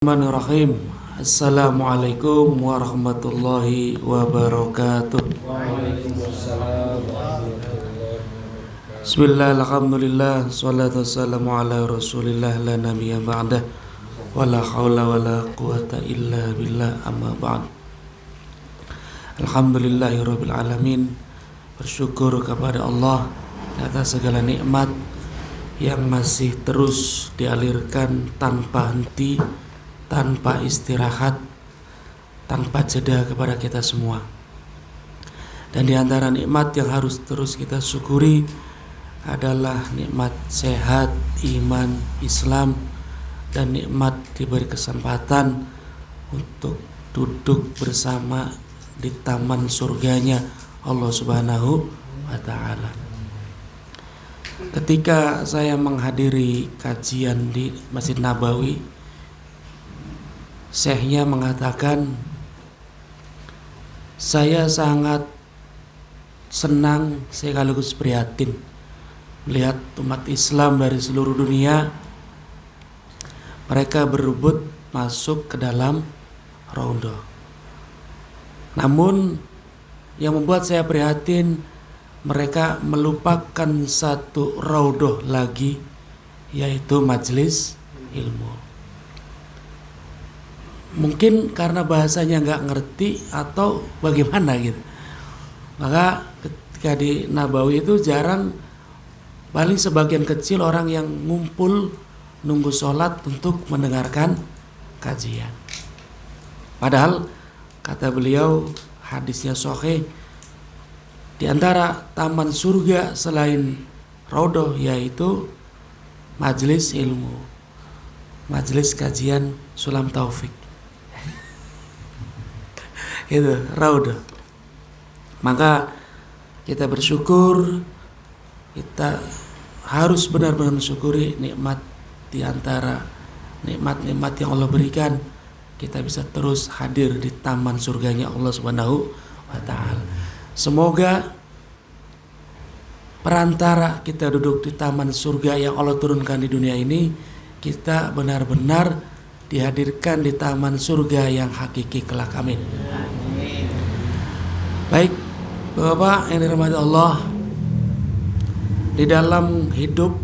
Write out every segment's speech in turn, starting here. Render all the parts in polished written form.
Bismillahirrahmanirrahim. Assalamualaikum warahmatullahi wabarakatuh. Waalaikumsalam warahmatullahi wabarakatuh. Bismillah, alhamdulillah, salatu wassalamu ala rasulillah la nabiyya ba'dah wa la hawla wa la quwata illa billah amma ba'd. Alhamdulillahi rabbil alamin. Bersyukur kepada Allah atas segala nikmat yang masih terus dialirkan tanpa henti, tanpa istirahat, tanpa jeda kepada kita semua. Dan di antara nikmat yang harus terus kita syukuri adalah nikmat sehat, iman, Islam, dan nikmat diberi kesempatan untuk duduk bersama di taman surganya Allah Subhanahu wa ta'ala. Ketika saya menghadiri kajian di Masjid Nabawi, syekhnya mengatakan, saya sangat senang sekaligus prihatin melihat umat Islam dari seluruh dunia mereka berebut masuk ke dalam raudhah. Namun yang membuat saya prihatin, mereka melupakan satu raudhah lagi, yaitu majelis ilmu. Mungkin karena bahasanya nggak ngerti atau bagaimana gitu. Maka ketika di Nabawi itu jarang, paling sebagian kecil orang yang ngumpul nunggu sholat untuk mendengarkan kajian. Padahal kata beliau, hadisnya sahih, di antara taman surga selain raudhah yaitu majelis ilmu, majelis kajian Sulam Taufik. Itu raudhah. Maka kita bersyukur, kita harus benar-benar mensyukuri nikmat di antara nikmat-nikmat yang Allah berikan. Kita bisa terus hadir di taman surganya Allah Subhanahu wa ta'ala. Semoga perantara kita duduk di taman surga yang Allah turunkan di dunia ini, kita benar-benar dihadirkan di taman surga yang hakiki kelak. Amin. Baik, Bapak yang dirahmati Allah, di dalam hidup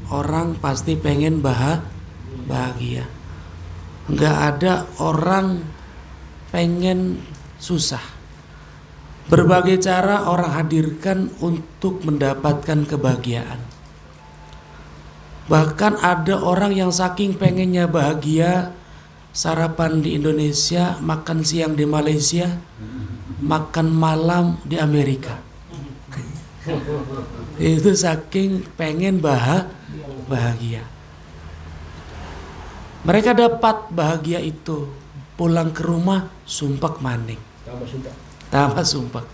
orang pasti pengen bahagia. Enggak ada orang pengen susah. Berbagai cara orang hadirkan untuk mendapatkan kebahagiaan. Bahkan ada orang yang saking pengennya bahagia, sarapan di Indonesia, makan siang di Malaysia, makan malam di Amerika. Itu saking pengen bahagia. Mereka dapat bahagia itu, pulang ke rumah sumpak maning. Tambah sumpah.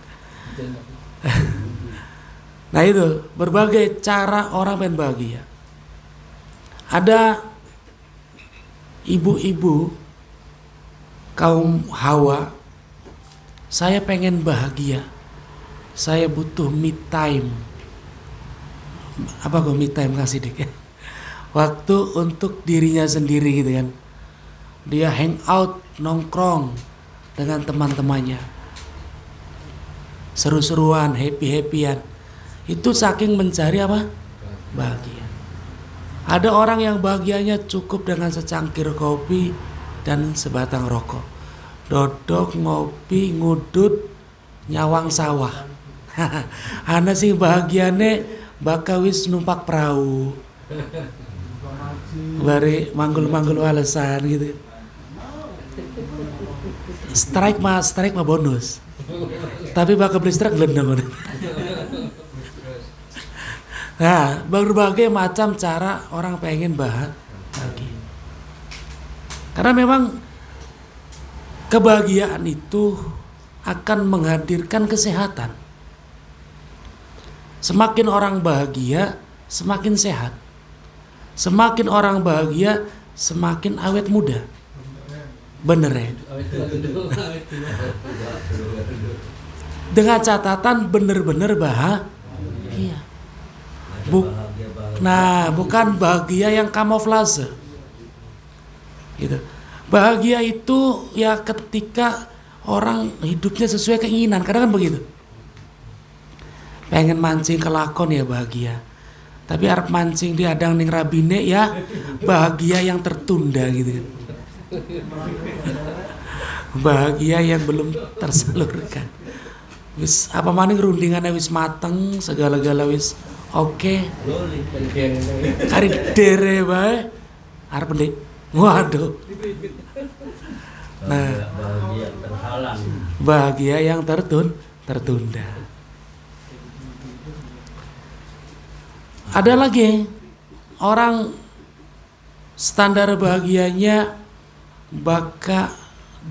Nah itu, berbagai cara orang pengen bahagia. Ada ibu-ibu kaum Hawa, saya pengen bahagia, saya butuh me time. Apa kok me time, kasih dik? Waktu untuk dirinya sendiri gitu kan. Dia hang out, nongkrong dengan teman-temannya, seru-seruan, happy-happyan. Itu saking mencari apa? Bahagia. Ada orang yang bahagianya cukup dengan secangkir kopi dan sebatang rokok. Dodok, ngopi, ngudut, nyawang sawah. Ana sih bahagiane bakawis numpak perahu. Bari manggul-manggul alasan gitu. Strike mah bonus. Tapi bakal beli strike gelendang. Nah, berbagai macam cara orang pengen bahagia. Karena memang kebahagiaan itu akan menghadirkan kesehatan. Semakin orang bahagia, semakin sehat. Semakin orang bahagia, semakin awet muda. Bener ya? Dengan catatan bener-bener bahagia. Bukan bahagia yang kamuflase. Gitu. Bahagia itu ya ketika orang hidupnya sesuai keinginan. Kadang kan begitu. Pengen mancing kelakon ya bahagia. Tapi arep mancing di adang ning rabine ya bahagia yang tertunda gitu kan. Bahagia yang belum tersalurkan. Wis apa maning rundingannya wis mateng, segala-gala wis oke. Kari dere bae. Arep ndek. Waduh. Nah, bahagia terhalang. Bahagia yang tertunda. Ada lagi orang standar bahagianya baka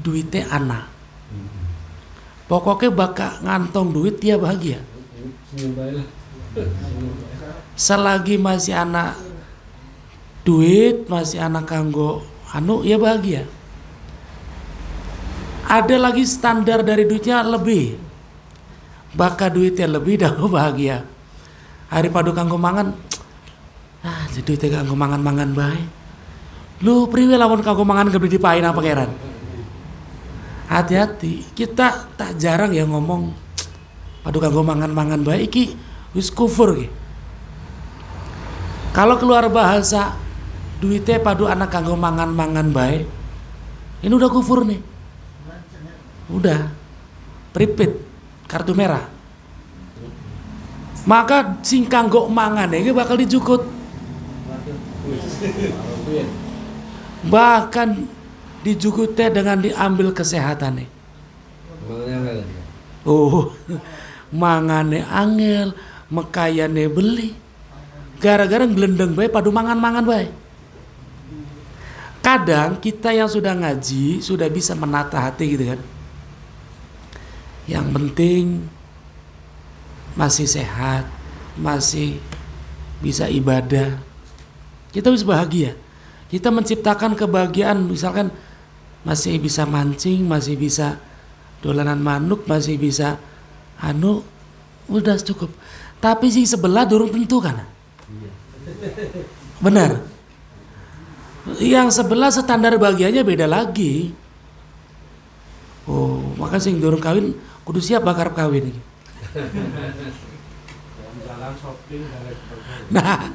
duitnya anak. Pokoknya baka ngantong duit dia bahagia. Selagi masih anak duit, masih anak kanggo anu ya bahagia. Ada lagi standar dari duitnya lebih. Baka duitnya lebih dah bahagia. Hari padu kanggo mangan. Jadi duitnya kanggo mangan-mangan bae. Lu priwe lamun kanggo mangan gebli dipain apa pangeran. Hati-hati, kita tak jarang ya ngomong padu kanggo mangan-mangan bae iki wis kufur ki. Kalau keluar bahasa duitnya padu anak kanggo mangan-mangan bae, ini udah kufur nih. Udah pripit kartu merah. Maka sing kanggo mangan iki bakal dijukut. Bahkan dijukutnya dengan diambil kesehatannya. Mangane angel, mekayane beli. Gara-gara ngelendeng bae padu mangan-mangan bae. Kadang kita yang sudah ngaji, sudah bisa menata hati gitu kan. Yang penting masih sehat, masih bisa ibadah, kita bisa bahagia. Kita menciptakan kebahagiaan, misalkan masih bisa mancing, masih bisa dolanan manuk, masih bisa udah cukup. Tapi sih sebelah durung tentu kan. Benar. Yang sebelah standar bahagianya beda lagi. Maka sing durung kawin kudu siap bakar kawin iki. Nah,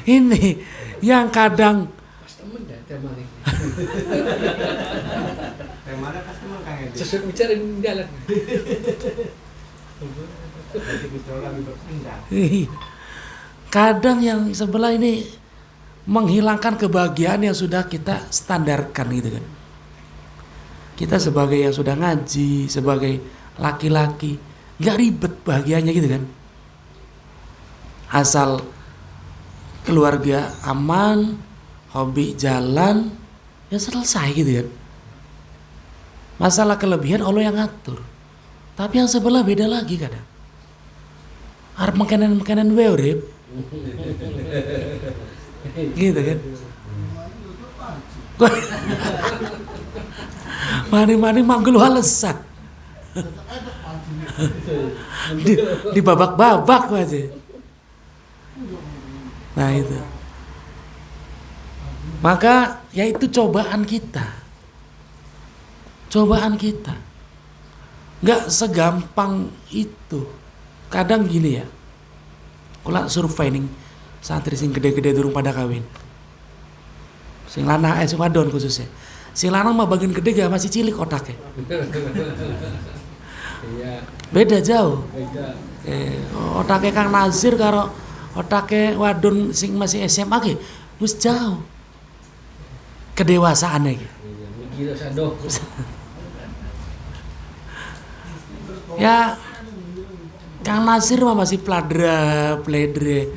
ini yang kadang kadang yang sebelah ini menghilangkan kebahagiaan yang sudah kita standarkan gitu kan. Kita sebagai yang sudah ngaji, sebagai laki-laki, gak ribet bahagianya gitu kan. Asal keluarga aman, hobi jalan, ya selesai gitu kan. Masalah kelebihan Allah yang ngatur. Tapi yang sebelah beda lagi kadang. Arep makanan-makanan wae urip. Gitu kan. Mani-mani manggul walesan. di babak-babak aja. Nah itu. Maka ya itu cobaan kita. Nggak segampang itu. Kadang gini ya. Kula survei ning santri sing gede-gede durung pada kawin. Sing lanang sing wadon khususnya. Sing lanang mah bagian gede gak masih cilik otaknya. Beda jauh. Otaknya Kang Nazir karo otaknya wadon sing masih SMA ki wis jauh. Kedewasaannya ki. Ya Kang Nazir mah masih pledre.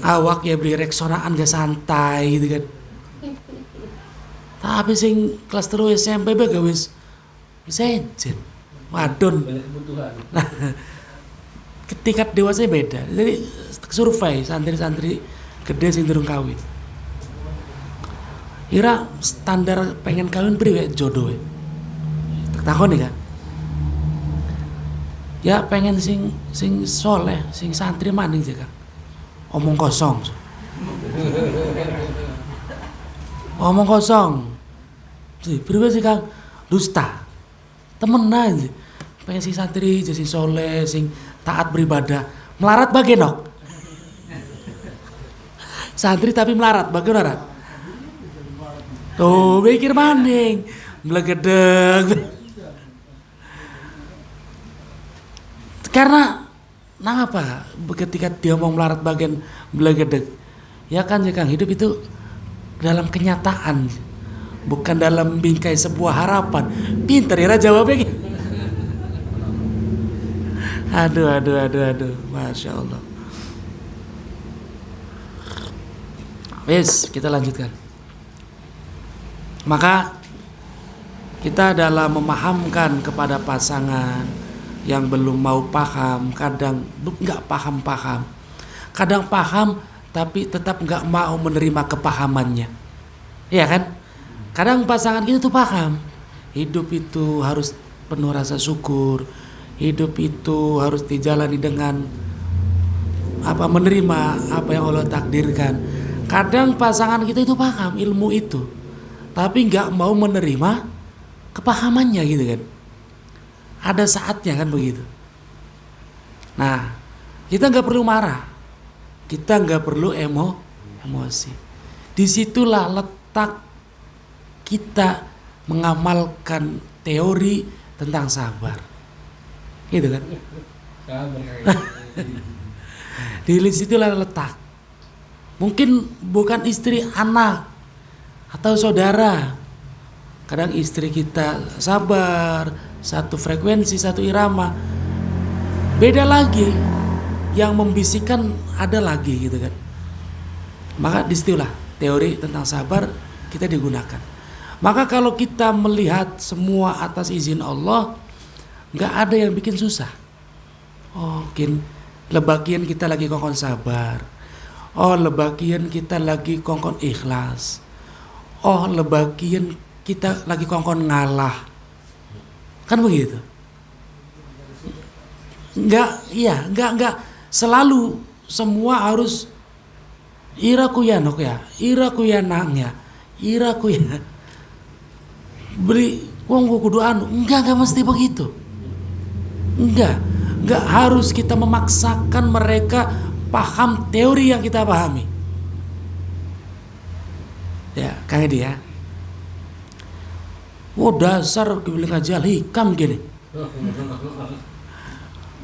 Awak ya beli reksonaan gak santai gitu kan. Tapi sing kelas 3 SMP bae wis sejen. Wadon. Nah, tingkat dewasanya beda. Jadi survei santri-santri gede sing durung kawin. Kira standar pengen kawin priwe jodoh e. Takoni kan. Ya pengen sing soleh, sing santri maning sih Kang. Omong kosong. Pribadi Kang dusta. Temenan pengen si santri jadi soleh sing taat beribadah melarat bagenok. Santri tapi melarat bagaimana? Tuh mikir maning melegedeg. Karena apa? Ketika dia mau melarat bagian melegedeg, ya kan hidup itu dalam kenyataan, bukan dalam bingkai sebuah harapan. Pinter ya jawabnya. Aduh, masya Allah. Wes, kita lanjutkan. Maka kita dalam memahamkan kepada pasangan yang belum mau paham, kadang nggak paham, kadang paham tapi tetap nggak mau menerima kepahamannya, ya kan? Kadang pasangan kita tuh paham, hidup itu harus penuh rasa syukur, hidup itu harus dijalani dengan menerima apa yang Allah takdirkan. Kadang pasangan kita itu paham ilmu itu, tapi nggak mau menerima kepahamannya gitu kan. Ada saatnya kan begitu. Nah, kita nggak perlu marah, kita nggak perlu emosi. Disitulah letak kita mengamalkan teori tentang sabar, gitu kan? Di situlah letak. Mungkin bukan istri, anak atau saudara. Kadang istri kita sabar, satu frekuensi, satu irama. Beda lagi, yang membisikkan ada lagi gitu kan. Maka disitulah teori tentang sabar kita digunakan. Maka kalau kita melihat semua atas izin Allah, nggak ada yang bikin susah. Oh, mungkin lebakian kita lagi kongkon sabar. Oh, lebakian kita lagi kongkon ikhlas. Oh, lebakian kita lagi kongkon ngalah. Kan begitu. Enggak selalu semua harus iraku ya nok ya, iraku ya nang ya, iraku ya beli wong kudu anu. Enggak mesti begitu. Enggak harus kita memaksakan mereka paham teori yang kita pahami. Ya, Kang Edi ya. Oh, dasar kebilang aja hikam gini.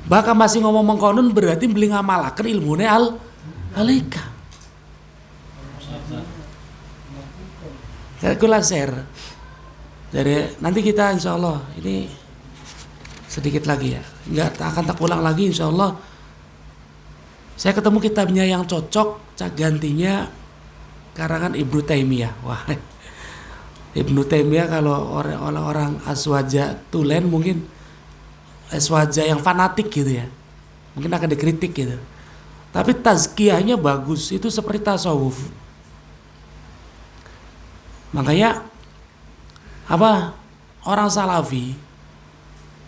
Bahkan masih ngomong mengkonon berarti beli ngamalakan ilmunya al-hikam. Ya, aku share. Jadi nanti kita insya Allah ini sedikit lagi ya. Nggak akan tak ulang lagi insya Allah. Saya ketemu kitabnya yang cocok, gantinya karangan Ibnu Taimiyah. Wah, Ibnu Taimiyah kalau orang aswaja tulen mungkin aswaja yang fanatik gitu ya, mungkin akan dikritik gitu. Tapi tazkiyahnya bagus, itu seperti tasawuf. Makanya orang salafi.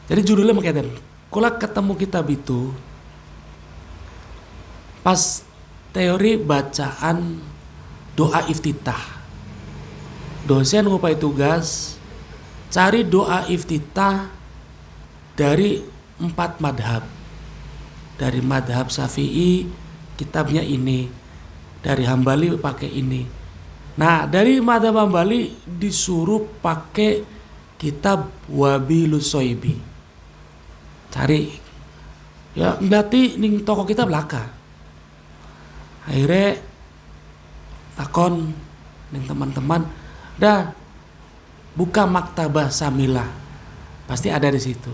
Jadi judulnya mengatakan, kalau ketemu kitab itu pas teori bacaan doa iftitah. Dosen ngupai tugas cari doa iftitah dari 4 madhab. Dari madhab Syafi'i kitabnya ini, dari Hambali pakai ini. Nah, dari madhab Hambali disuruh pakai kitab Wabilus Soibi. Cari ya, berarti ning toko kita belaka. Akhirnya takon ning teman-teman, dah buka maktabah Samilah, pasti ada di situ.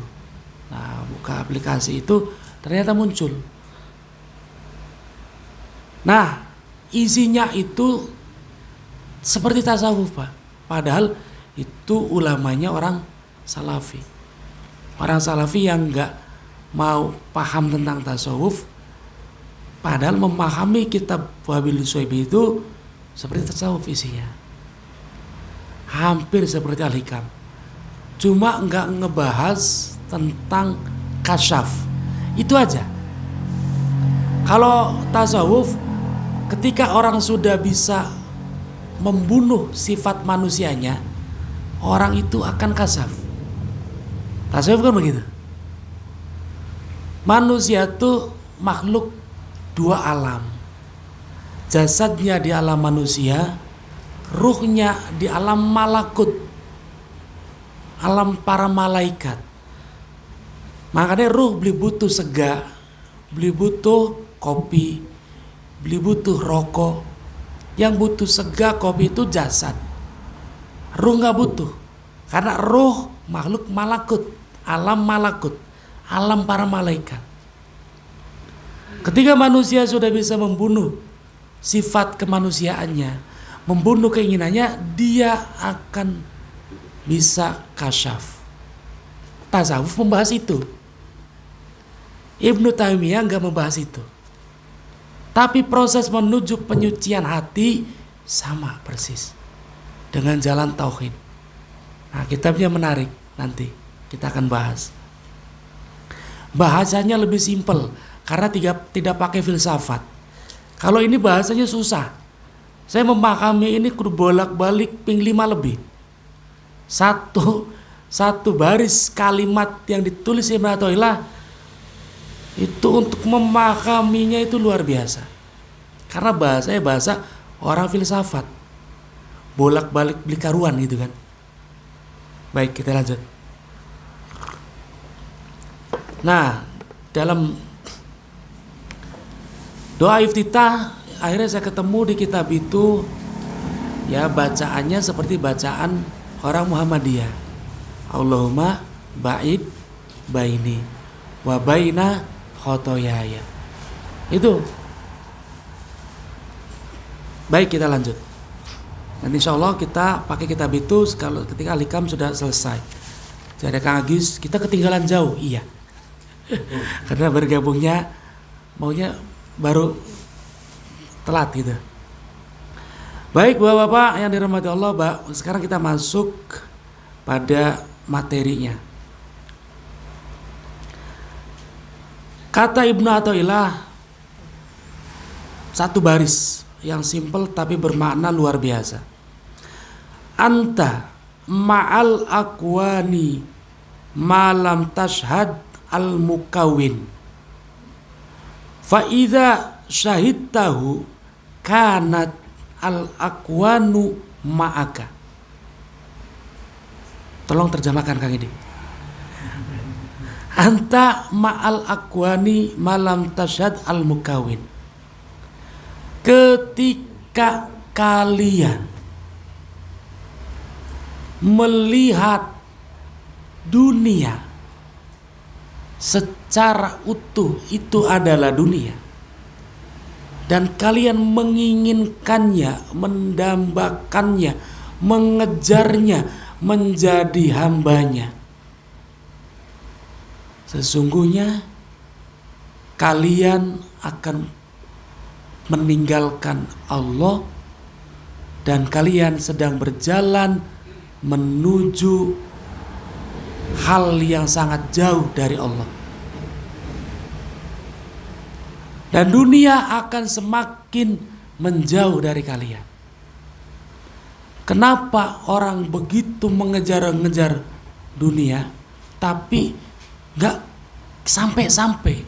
Nah, buka aplikasi itu ternyata muncul. Nah, isinya itu seperti tasawuf, Pak. Padahal itu ulamanya orang salafi. Orang salafi yang nggak mau paham tentang tasawuf, padahal memahami kitab Wabilus Soibi itu seperti tasawuf isinya. Hampir seperti Al-Hikam. Cuma nggak ngebahas tentang kasyaf. Itu aja. Kalau tasawuf, ketika orang sudah bisa membunuh sifat manusianya, orang itu akan kasaf. Tasawuf kan begitu. Manusia itu makhluk dua alam. Jasadnya di alam manusia, ruhnya di alam malakut, alam para malaikat. Makanya ruh beli butuh sega, beli butuh kopi, beli butuh rokok. Yang butuh sega, kopi itu jasad. Ruh nggak butuh, karena ruh makhluk malakut, alam malakut, alam para malaikat. Ketika manusia sudah bisa membunuh sifat kemanusiaannya, membunuh keinginannya, dia akan bisa kasyaf. Tasawuf membahas itu. Ibnu Taimiyah nggak membahas itu. Tapi proses menuju penyucian hati sama persis dengan jalan tauhid. Nah, kitabnya menarik, nanti kita akan bahas. Bahasanya lebih simpel karena tidak pakai filsafat. Kalau ini bahasanya susah. Saya memahami ini kudu bolak-balik ping 5 lebih. Satu baris kalimat yang ditulis Ibnu Athaillah itu untuk memahaminya itu luar biasa. Karena bahasanya bahasa orang filsafat. Bolak-balik beli karuan gitu kan. Baik, kita lanjut. Nah, dalam doa iftitah akhirnya saya ketemu di kitab itu, ya bacaannya seperti bacaan orang Muhammadiyah. Allahumma ba'id baini wa baina khotoyaya. Itu. Baik, kita lanjut. Nanti insya Allah kita pakai kitab itu kalau ketika Al-Hikam sudah selesai. Jadi Kang Agis, kita ketinggalan jauh, iya. Karena bergabungnya maunya baru telat gitu. Baik Bapak-bapak yang dirahmati Allah, sekarang kita masuk pada materinya. Kata Ibnu Athaillah, satu baris yang simpel tapi bermakna luar biasa. Anta ma'al akwani malam tashhad al mukawin fa idza syahidtahu kanat al akwanu ma'aka. Tolong terjemahkan Kang ini. Anta ma'al akwani malam tashhad al mukawin. Ketika kalian melihat dunia secara utuh, itu adalah dunia, dan kalian menginginkannya, mendambakannya, mengejarnya, menjadi hambanya, sesungguhnya kalian akan meninggalkan Allah dan kalian sedang berjalan menuju hal yang sangat jauh dari Allah. Dan dunia akan semakin menjauh dari kalian. Kenapa orang begitu mengejar-ngejar dunia tapi gak sampai-sampai?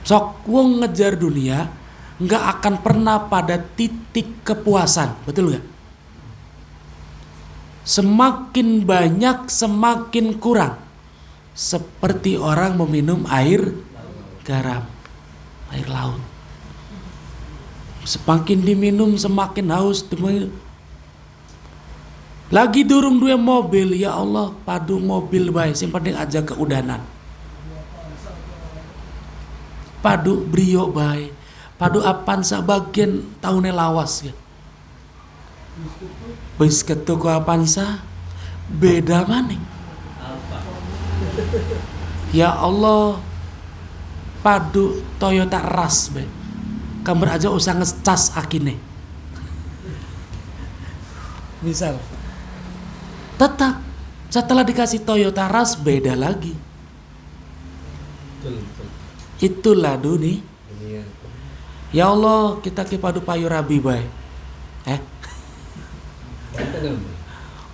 Sok wong ngejar dunia nggak akan pernah pada titik kepuasan, betul nggak? Semakin banyak semakin kurang, seperti orang meminum air garam, air laut. Semakin diminum semakin haus. Lagi durung dua mobil, ya Allah padu mobil baik, sing penting aja keudanan. Padu brio baik. Padu Avanza bagian tahunnya lawas ya. Bis ketuku Avanza beda maning. Ya Allah, padu Toyota Rush be. Kamber aja usah ngecas akine. Misal. Tetap setelah dikasih Toyota Rush beda lagi. Itulah dunia. Ya Allah, kita ke padu payu rabi bae.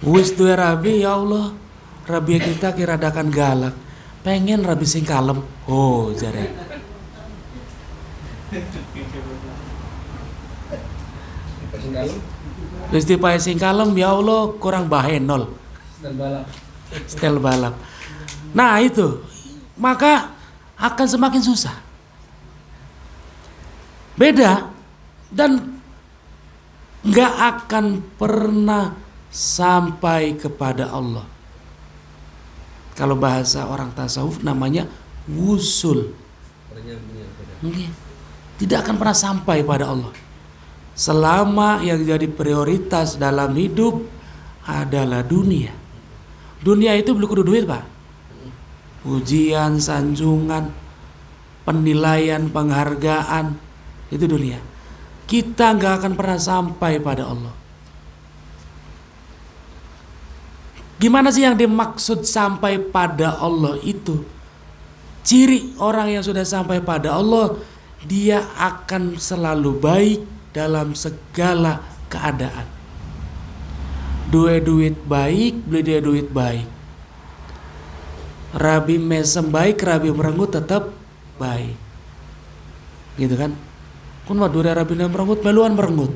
Wis duwe rabi, ya Allah, rabi kita kiradakan galak. Pengen rabi sing kalem. Oh, jare. Kasih kalem Wis dipae sing kalem, ya Allah, kurang bahenol. dan balap. Setel balap. Nah, itu. Maka akan semakin susah. Beda dan nggak akan pernah sampai kepada Allah. Kalau bahasa orang tasawuf namanya wusul. Mungkin tidak akan pernah sampai pada Allah. Selama yang jadi prioritas dalam hidup adalah dunia. Dunia itu belum kudu duit, Pak. Pujian, sanjungan, penilaian, penghargaan, itu dunia. Kita nggak akan pernah sampai pada Allah. Gimana sih yang dimaksud sampai pada Allah itu? Ciri orang yang sudah sampai pada Allah, dia akan selalu baik dalam segala keadaan. Duit baik, beli dia duit baik. Rabi mesem baik, rabi merengut tetap baik. Gitu kan? Kun mah dure rabi merengut, meluan merengut.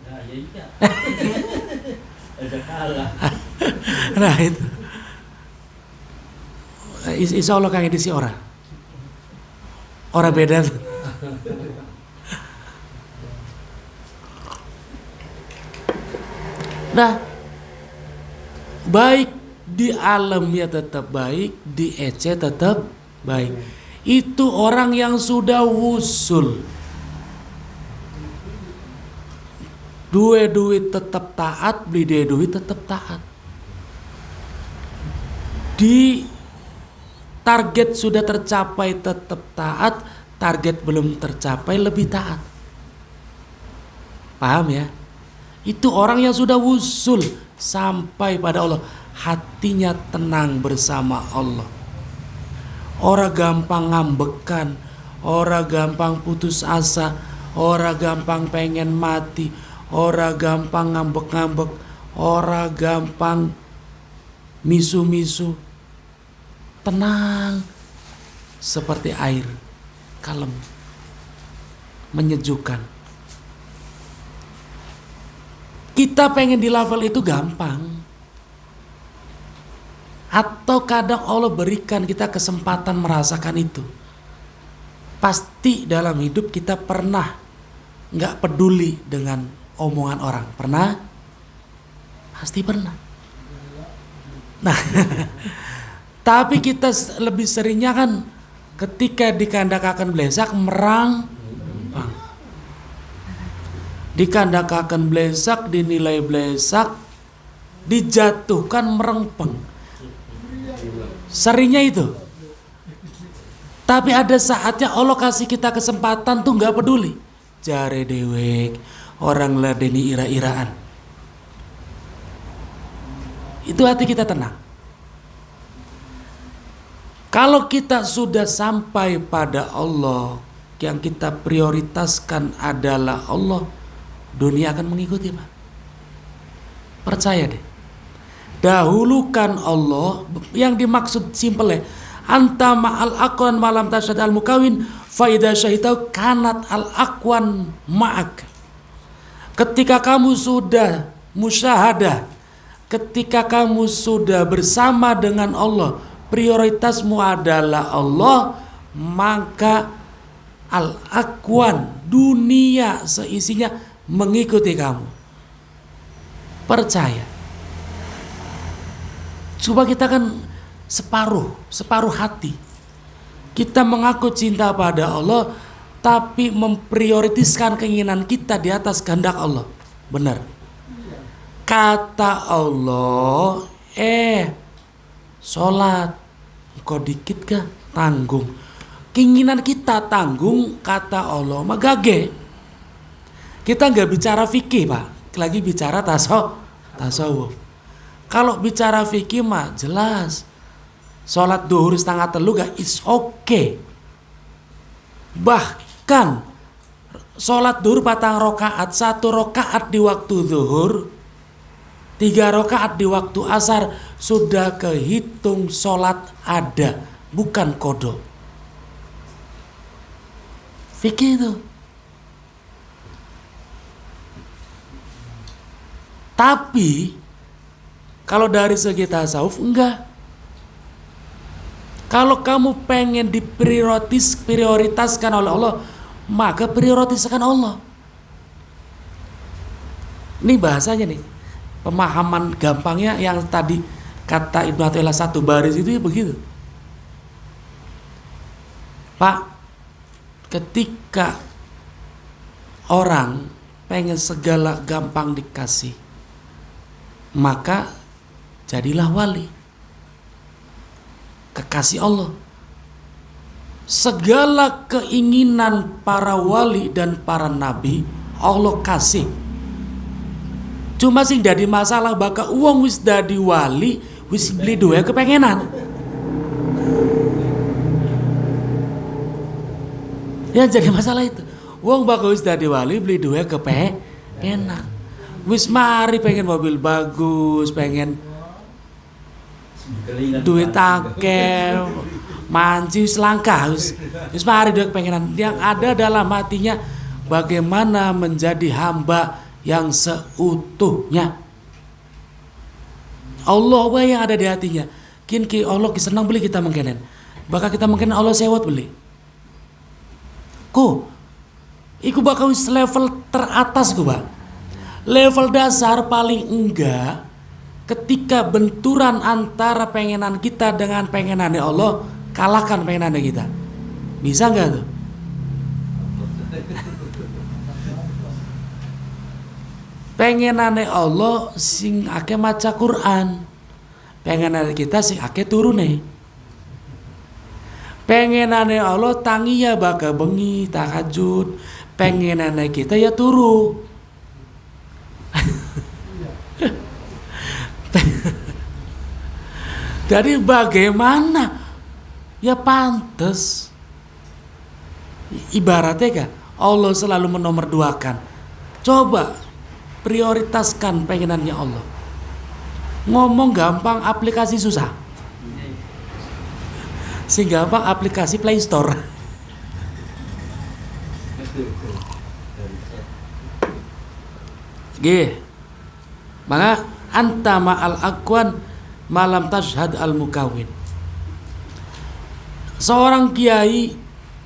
Nah, ya iya. Ada kalah. Nah itu. Insya Allah kang edisi ora beda. Nah, baik di alam ya tetap baik, di ece tetap baik. Itu orang yang sudah wusul. Duit tetap taat, beli duit tetap taat. Di target sudah tercapai tetap taat, target belum tercapai lebih taat. Paham ya? Itu orang yang sudah wusul sampai pada Allah, hatinya tenang bersama Allah. Orang gampang ngambekan, orang gampang putus asa, orang gampang pengen mati, orang gampang ngambek-ngambek, orang gampang misu-misu. Tenang seperti air, kalem, menyejukkan. Kita pengen di level itu gampang. Atau kadang Allah berikan kita kesempatan merasakan itu. Pasti dalam hidup kita pernah gak peduli dengan omongan orang. Pernah? Pasti pernah. Nah, tapi kita lebih seringnya kan ketika dikandakakan blesak merang. Dikandakakan blesak, dinilai blesak, dijatuhkan merengpeng. Seringnya itu. Tapi ada saatnya Allah kasih kita kesempatan tuh gak peduli. Jare dewek, orang ladeni ira-iraan. Itu hati kita tenang. Kalau kita sudah sampai pada Allah, yang kita prioritaskan adalah Allah, dunia akan mengikuti, Pak. Percaya deh. Dahulukan Allah, yang dimaksud simple ya. Anta ma'al aqwan malam tasyad al mukawin fa idza syahitau kanat al aqwan ma'ak. Ketika kamu sudah musyahadah, ketika kamu sudah bersama dengan Allah, prioritasmu adalah Allah, maka al aqwan, dunia seisinya mengikuti kamu. Percaya. Coba kita kan separuh hati. Kita mengaku cinta pada Allah, tapi memprioritaskan keinginan kita di atas kehendak Allah. Benar. Kata Allah, sholat, kok dikit kah? Tanggung. Keinginan kita tanggung, kata Allah, magage. Kita nggak bicara fikih, Pak. Lagi bicara tasawuf. Kalau bicara fikih mah jelas. Sholat duhur 2:30 is okay. Bahkan sholat duhur 4 rakaat, 1 rakaat di waktu duhur 3 rakaat di waktu asar sudah kehitung sholat ada, bukan qada. Fikih itu. Tapi kalau dari segi tasawuf enggak. Kalau kamu pengen diprioritaskan oleh Allah, maka prioritaskan Allah. Ini bahasanya nih, pemahaman gampangnya yang tadi kata Ibnu Athaillah 1 baris itu ya begitu. Pak, ketika orang pengen segala gampang dikasih, maka jadilah wali, kekasih Allah. Segala keinginan para wali dan para nabi Allah kasih. Cuma sing jadi masalah bakal uang wis dadi wali wis beli duwe kepengenan. Ya jadi masalah itu. Uang bakal wis dadi wali beli duwe kepengenan. Wis mari pengen mobil bagus, pengen duit akeh, manci wis langka, wis mari duwe kepengenan. Yang ada dalam hatinya bagaimana menjadi hamba yang seutuhnya. Allah wae yang ada di hatinya. Ki Allah senang beli kita mengkenen. Bakal kita mengkenen Allah sewot beli. Iku bakal wis level teratas ku, Pak. Level dasar paling enggak ketika benturan antara pengenan kita dengan pengenannya Allah, kalahkan pengenannya kita. Bisa enggak tuh? Pengenane Allah sing ake maca Quran, pengenane kita sing ake turune. Pengenane Allah tangi ya baka bengi tahajud, pengenane kita ya turu. Jadi bagaimana ya pantas ibaratnya kan Allah selalu menomorduakan. Coba prioritaskan pengenannya Allah. Ngomong gampang, aplikasi susah. Sing gampang aplikasi Play Store. Maka anta ma'al aqwan malam tashhad al mukawin. Seorang kiai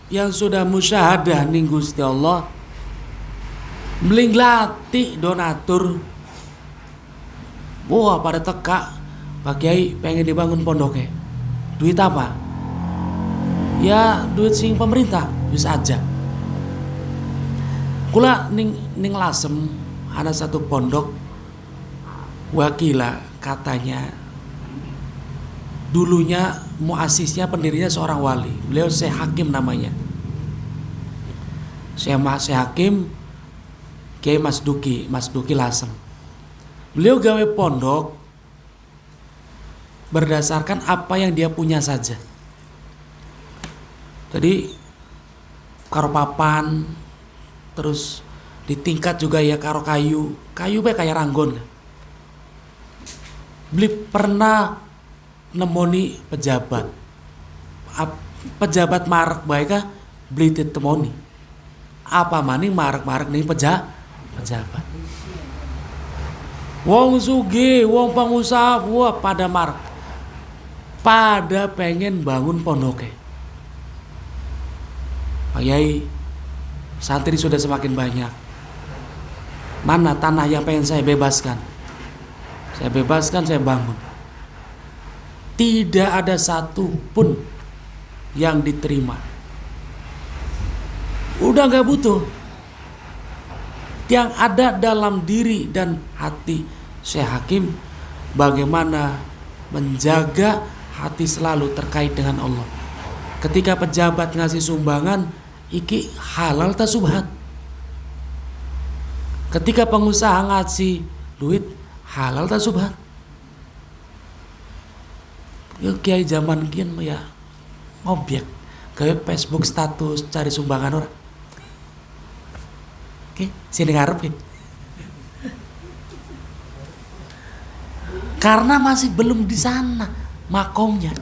yang sudah musyahadah ning Gusti Allah melinglati donatur. Wah pada teka, Pak Kiai pengen dibangun pondoknya. Duit apa? Ya duit sing pemerintah, bisa aja. Kula ning Lasem ada satu pondok wakila katanya dulunya muasisnya pendirinya seorang wali. Beliau Syekh Hakim namanya. Syekh Hakim Kiai Mas Duki Lasem. Beliau gawe pondok berdasarkan apa yang dia punya saja. Jadi karo papan, terus di tingkat juga ya karo kayu bae kayak ranggon. Beli pernah nemoni pejabat marek bae kah beli ditemoni. Apa maning marek-marek nih pejabat. Wong sugih, wong pengusaha, wah pada marek. Pada pengen bangun pondoknya. Pak Yai, santri sudah semakin banyak. Mana tanah yang pengen saya bebaskan? Saya bebaskan, saya bangun. Tidak ada satu pun yang diterima. Udah gak butuh. Yang ada dalam diri dan hati Syekh Hakim bagaimana menjaga hati selalu terkait dengan Allah. Ketika pejabat ngasih sumbangan, iki halal ta subhat. Ketika pengusaha ngasih duit, halal ta subhat. Ya kiai zaman kian ya objek kayak Facebook status cari sumbangan orang. Oke, sini ngarep ya. Karena masih belum di sana makomnya.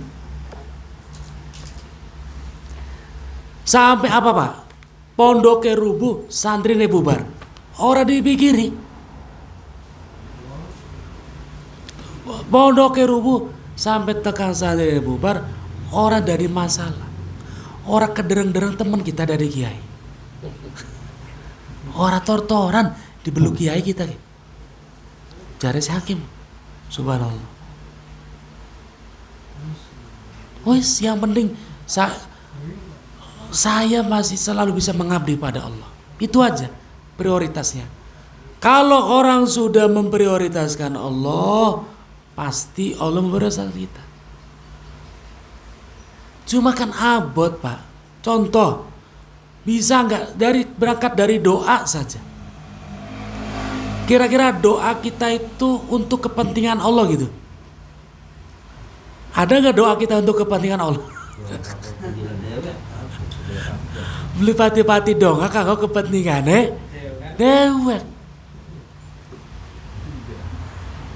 Sampai apa Pak? Pondoknya rubuh, santrine bubar. Ora dipikiri. Pondoknya rubuh sampai tekan santrine bubar, ora dari masalah. Ora kedereng-dereng teman kita dari kiai. Ora tor-toran dibeluk kiai kita. Jare si hakim. Subhanallah. Wes yang penting saya masih selalu bisa mengabdi pada Allah. Itu aja prioritasnya. Kalau orang sudah memprioritaskan Allah, pasti Allah memprioritaskan kita. Cuma kan abot Pak. Contoh, bisa nggak berangkat dari doa saja? Kira-kira doa kita itu untuk kepentingan Allah gitu? Ada nggak doa kita untuk kepentingan Allah? Beli pati-pati dong, kagak kepentingannya dewek.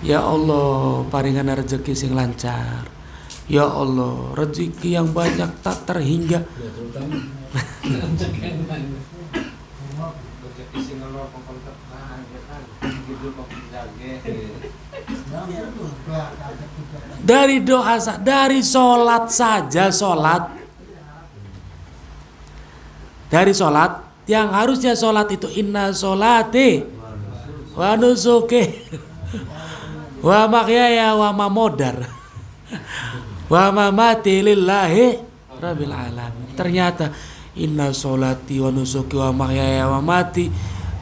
Ya Allah, paringan rezeki sing lancar. Ya Allah, rezeki yang banyak tak terhingga. Dari doa, dari sholat saja, dari sholat yang harusnya sholat itu inna sholati wa nusuki wa mahyaya wa mamodar wa mamati lillahi rabbil alamin. Ternyata inna sholati wa nusuki wa mahyaya wa mamati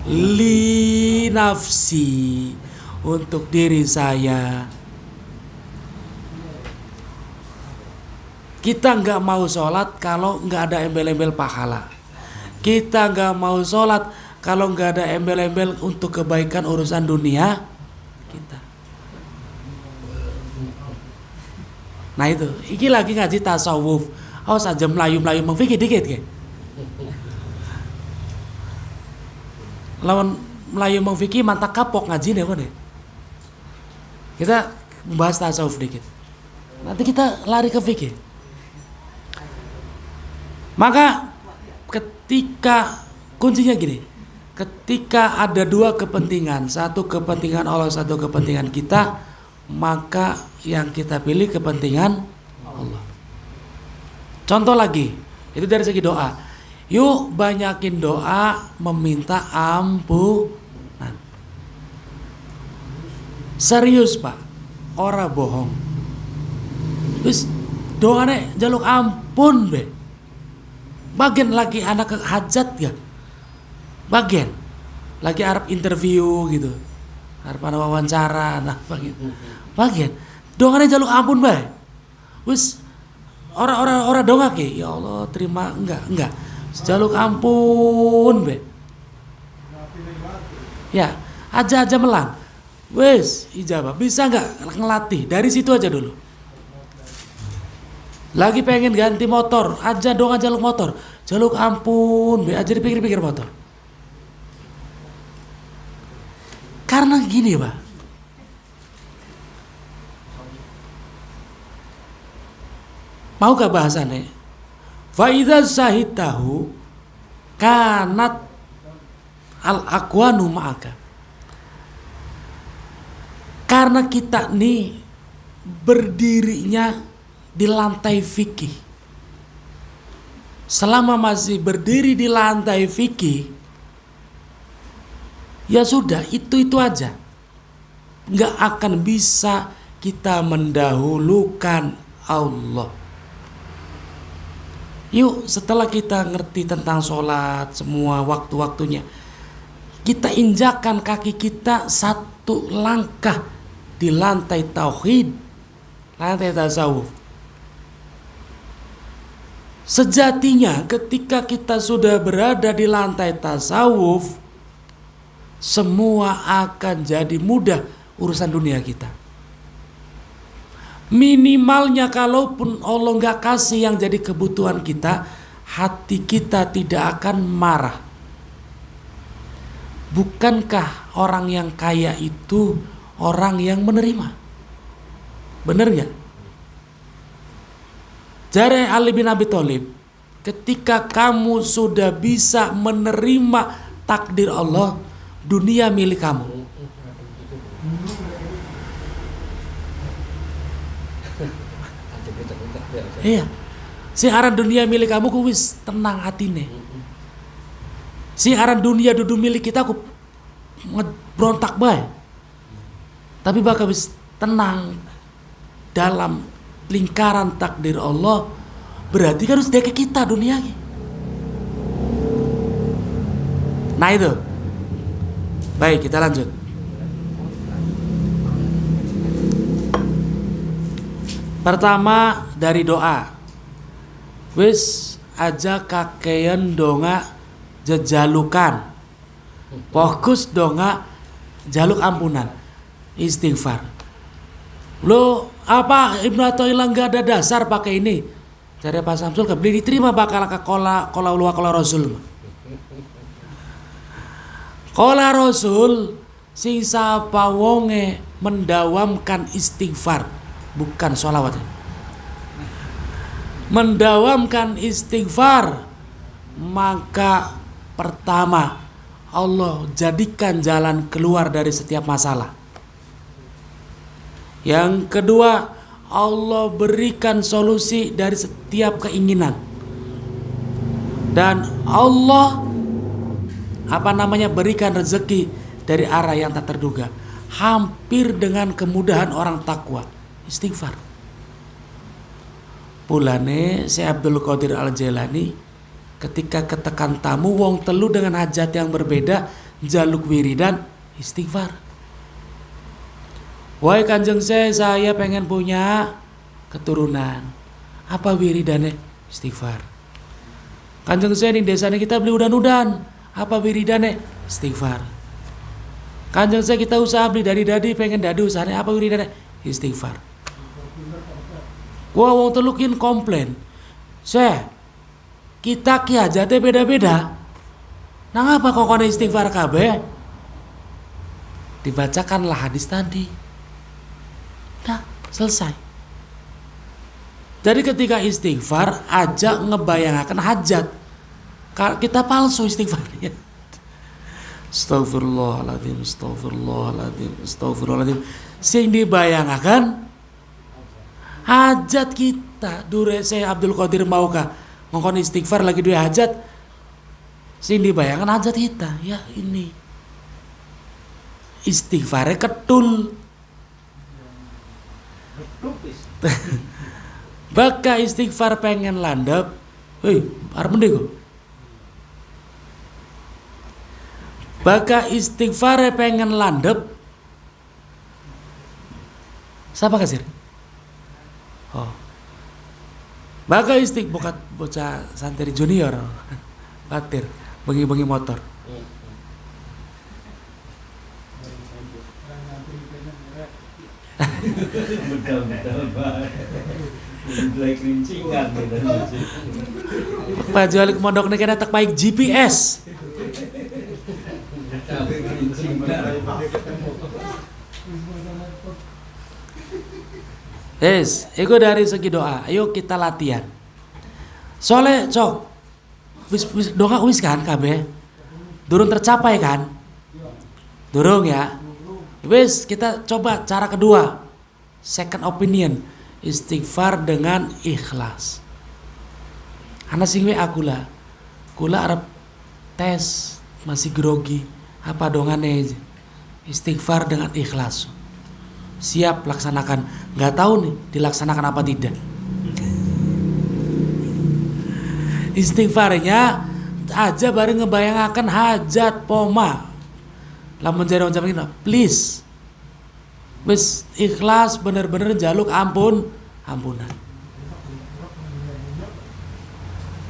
li nafsi, untuk diri saya. Kita nggak mau sholat kalau nggak ada embel-embel pahala. Kita nggak mau sholat kalau nggak ada embel-embel untuk kebaikan urusan dunia kita. Nah itu, iki lagi ngaji tasawuf. Awas aja melayu-melayu mengfikir dikit ke. Lawan melayu mengfikir mantap kapok ngaji deh kok deh. Kita membahas tasawuf dikit. Nanti kita lari ke fikih. Maka ketika kuncinya gini, ketika ada dua kepentingan, satu kepentingan Allah, satu kepentingan kita, maka yang kita pilih kepentingan Allah. Contoh lagi, itu dari segi doa. Yuk banyakin doa meminta ampunan. Serius Pak, ora bohong. Terus doanya jaluk ampun be. Bagian lagi anak ke hajat ya, bagian lagi Arab interview gitu, Arab ada wawancara, nah begitu. Bagian doanya jaluk ampun be. Wis orang dongak ya Allah terima enggak. Jaluk ampun be. Ya aja melang. Wes ijabah bisa nggak ngelatih dari situ aja dulu. Lagi pengen ganti motor, aja dong jaluk motor. Jaluk ampun, be aja dipikir-pikir motor. Karena gini, Pak. Mau gak bahasannya? Fa idza sahitahu kanat al-aqwanu ma'aka. Karena kita nih berdirinya di lantai fikih. Selama masih berdiri di lantai fikih, ya sudah itu aja. Nggak akan bisa kita mendahulukan Allah. Yuk setelah kita ngerti tentang sholat, semua waktu-waktunya, kita injakkan kaki kita satu langkah di lantai tauhid, lantai tasawuf. Sejatinya ketika kita sudah berada di lantai tasawuf, semua akan jadi mudah urusan dunia kita. Minimalnya kalaupun Allah nggak kasih yang jadi kebutuhan kita, hati kita tidak akan marah. Bukankah orang yang kaya itu orang yang menerima? Bener nggak? Jare Ali bin Abi Thalib, ketika kamu sudah bisa menerima takdir Allah, dunia milik kamu. Iya. Si aran dunia milik kamu ku wis tenang hatine. Si aran dunia dudu milik kita ku ngebrontak bae. Tapi bakal wis tenang dalam lingkaran takdir Allah, berarti kan harus deket kita dunia ini. Nah itu. Baik, kita lanjut. Pertama dari doa. Wis aja kakean donga jejalukan. Fokus donga jaluk ampunan. Istighfar. Lo apa Ibnu Athaillah nggak ada dasar pakai ini? Cari Pak Samsul kebeli diterima bakal ke kola Rasul. Kola Rasul sing sapa wonge mendawamkan istighfar, bukan sholawat. Mendawamkan istighfar, maka pertama Allah jadikan jalan keluar dari setiap masalah. Yang kedua, Allah berikan solusi dari setiap keinginan. Dan Allah berikan rezeki dari arah yang tak terduga. Hampir dengan kemudahan orang takwa. Istighfar. Pulane Syekh Abdul Qadir Al-Jailani ketika ketekan tamu wong telu dengan hajat yang berbeda, jaluk wiridan istighfar. Wahai Kanjeng saya pengen punya keturunan. Apa wiridane? Istighfar. Kanjeng saya di desa ini kita beli udan-udan. Apa wiridane? Istighfar. Kanjeng saya kita usaha beli dadi pengen dadi usahanya. Apa wiridane? Istighfar. Wah wong telukin komplain. Kita ki hajate beda-beda. Nah ngapa kok kone istighfar kabeh? Dibacakanlah hadis tadi. Dah selesai. Jadi ketika istighfar aja ngebayangkan hajat. Kita palsu istighfarnya. Astagfirullahaladzim, astagfirullahaladzim, astagfirullahaladzim. Sing dibayangkan hajat kita. Dure saya Abdul Qadir maukah ngongkon istighfar lagi dua hajat. Sing dibayangkan hajat kita. Ya ini istighfarnya ketul. Baka istighfar pengen landap. Hei, arep mendhe kok. Baka istighfar pengen landap. Siapa kasir? Oh. Baka istighfar bocah santri junior. Patir, bengi-bengi motor. Betul-betul mulai kelincingan gitu. Pak Jalik mondok nih kena tak baik GPS. Yes, itu dari segi doa. Ayo kita latihan. Soalnya cok, doa wis kan kabeh. Durung tercapai kan? Durung ya. Wis kita coba cara kedua. Second opinion, istighfar dengan ikhlas. Ana sing we akula. Kula arep tes masih grogi. Apa dongane? Istighfar dengan ikhlas. Siap laksanakan. Nggak tahu nih dilaksanakan apa tidak. Istighfarnya aja bareng ngebayangaken hajat poma. Lamun jare jam ini, please. Wis ikhlas bener-bener jaluk ampunan.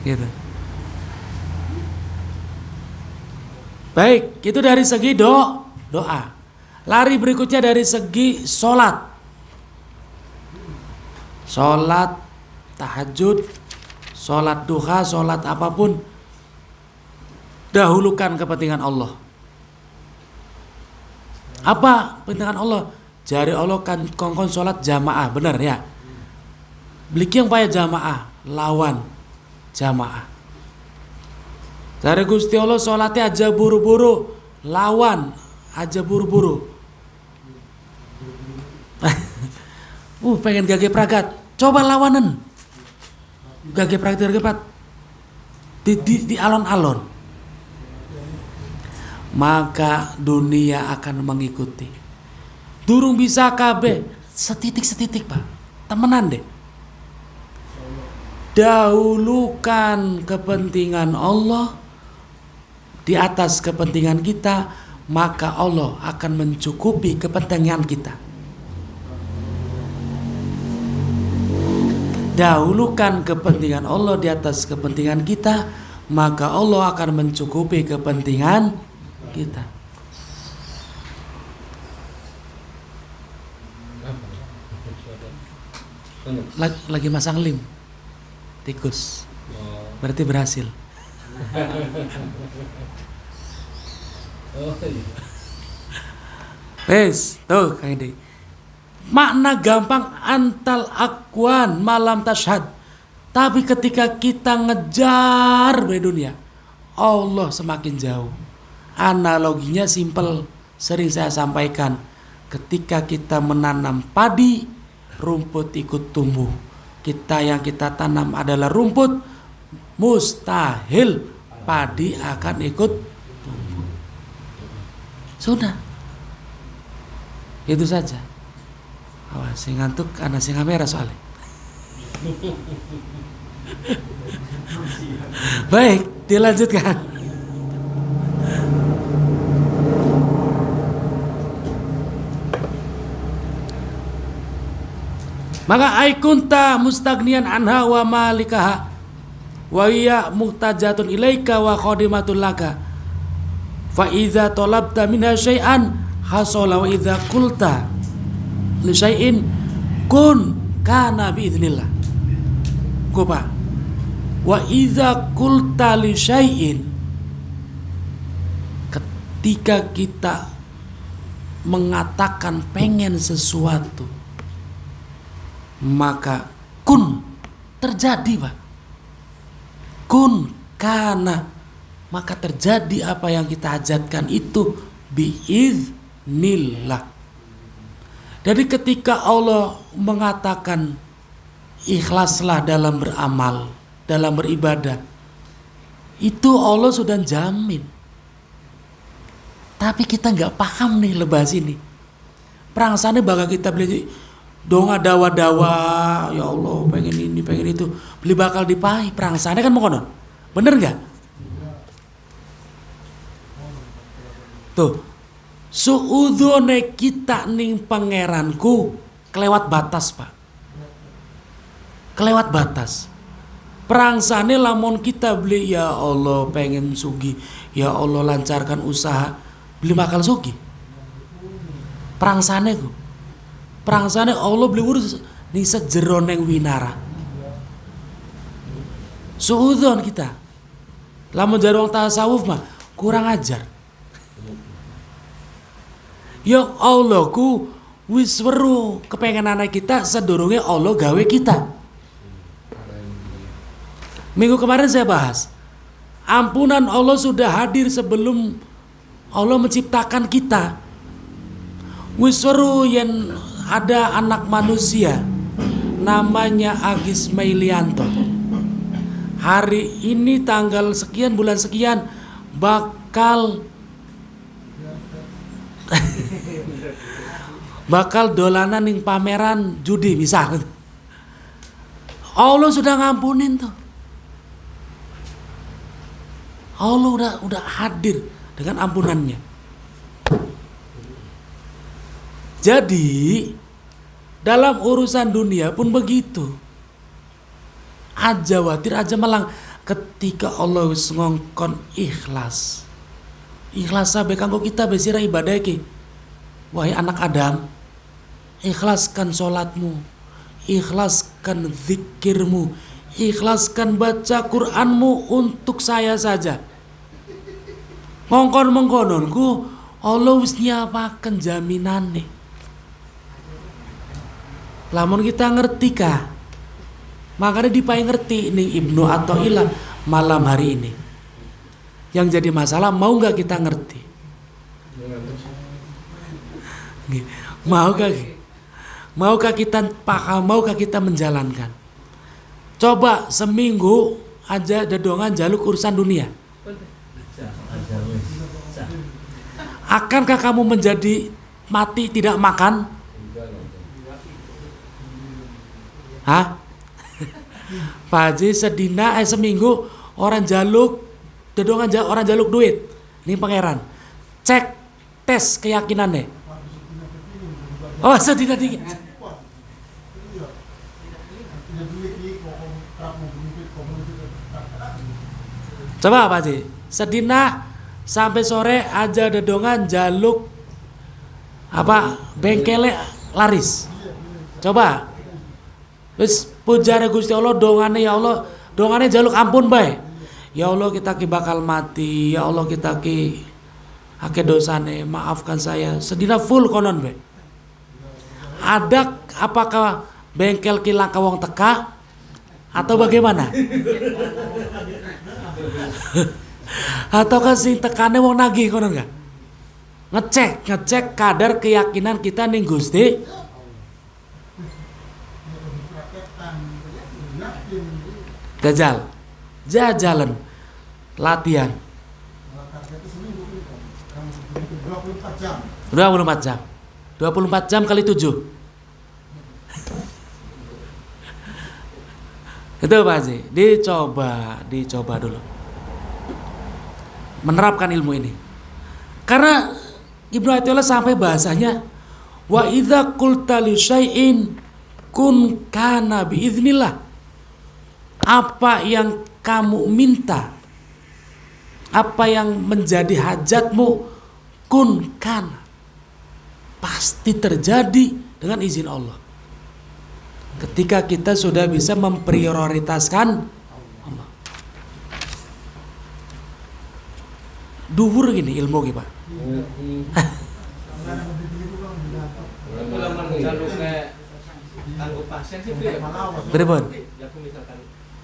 Gitu. Baik, itu dari segi doa. Lari berikutnya dari segi sholat. Sholat tahajud, sholat duha, sholat apapun, dahulukan kepentingan Allah. Apa kepentingan Allah? Jari Allah kan kongkon sholat jamaah, bener ya? Bliki yang payah jamaah, lawan jamaah. Jari Gusti Allah sholatnya aja buru-buru, lawan aja buru-buru. Pengen gage pragat, coba lawanan. Gage pragat di alon-alon. Maka dunia akan mengikuti. Durung bisa kabeh, setitik-setitik Pak. Temenan deh. Dahulukan kepentingan Allah di atas kepentingan kita, maka Allah akan mencukupi kepentingan kita. Dahulukan kepentingan Allah di atas kepentingan kita, maka Allah akan mencukupi kepentingan kita. Lagi masang lem tikus, berarti berhasil. Wes, tuh kayak ini. Makna gampang antal akwan malam tashhad. Tapi ketika kita ngejar di dunia, Allah semakin jauh. Analoginya simpel, sering saya sampaikan. Ketika kita menanam padi, rumput ikut tumbuh. Yang kita tanam adalah rumput, mustahil padi akan ikut tumbuh. Sudah. Itu saja. Awas, sing ngantuk, anak sing kamera soalnya. Baik, dilanjutkan. Maka aikunta mustagnian anha wa malikaha wa hiya muhtajatun ilaika wa khadimatun laka fa idza talabta minha syai'an hasala wa idza qulta li syai'in kun kana bi idznillah. Kupa wa idza qulta li syai'in, ketika kita mengatakan pengen sesuatu, maka kun terjadi Pak. Kun kana, maka terjadi apa yang kita hajatkan itu biiznillah. Jadi ketika Allah mengatakan ikhlaslah dalam beramal, dalam beribadah, itu Allah sudah jamin. Tapi kita nggak paham nih lebas ini. Perangsane bakal kita beli donga dawa-dawa, ya Allah pengen ini pengen itu, beli bakal dipahi. Perangsane kan mau konon, bener nggak? Tuh, suudone kita ning pangeranku kelewat batas Pak, kelewat batas. Perangsane lamun kita beli, ya Allah pengen sugi, ya Allah lancarkan usaha, beli bakal sugi. Perangsane ku, perangsane Allah beli urus ning sejero neng winara. Suudon kita, lamun jarang tasawuf mah kurang ajar. Ya Allah ku wis weruh kepengen anak kita sedurunge Allah gawe kita. Minggu kemarin saya bahas, ampunan Allah sudah hadir sebelum Allah menciptakan kita. Wis weruh yen ada anak manusia namanya Agis Mailianto. Hari ini tanggal sekian bulan sekian bakal dolanan ning pameran judi misal. Allah sudah ngampunin tuh. Allah udah hadir dengan ampunannya. Jadi dalam urusan dunia pun begitu. Aja watir aja malang ketika Allah wis ngongkon ikhlas. Ikhlas sabe kanggo kita besira ibadah iki. Wahai anak Adam, ikhlaskan sholatmu, ikhlaskan zikirmu, ikhlaskan baca Qur'anmu untuk saya saja. Ngongkon-mengkononku Allah wis nyiapaken jaminane. Lamun kita ngerti kah? Makanya dipakai ngerti nih Ibnu Athaillah malam hari ini. Yang jadi masalah mau nggak kita ngerti? Maukah kita paham? Maukah kita menjalankan? Coba seminggu aja dedongan jaluk urusan dunia. Akankah kamu menjadi mati tidak makan? Hah? Pak Haji sedina seminggu orang jaluk dedongan orang jaluk duit. Ini pangeran. Cek tes keyakinannya. Oh, sedina dikit. Coba Pak Haji, sedina sampai sore aja dedongan jaluk apa bengkelnya laris. Coba. Wis pujane Gusti Allah dongane ya Allah, dongane jaluk ampun bae. Ya Allah kita ki bakal mati, ya Allah kita ki akeh dosane, maafkan saya. Sedina full konon bae. Ada apakah bengkel ki langka wong teka atau bagaimana? Atau kan sing tekane wong nagih konon enggak? Ngecek kadar keyakinan kita ning Gusti. Jajalan, latihan. 24 jam. 24 jam kali 7. Itu Pak Haji, dicoba dulu. Menerapkan ilmu ini. Karena Ibnu Athaillah sampai bahasanya wa idza qulta li syai'in kun kana bi idznillah. Apa yang kamu minta, apa yang menjadi hajatmu, kun kana, pasti terjadi dengan izin Allah. Ketika kita sudah bisa memprioritaskan Allah. Duhur gini ilmu kita. Beribun.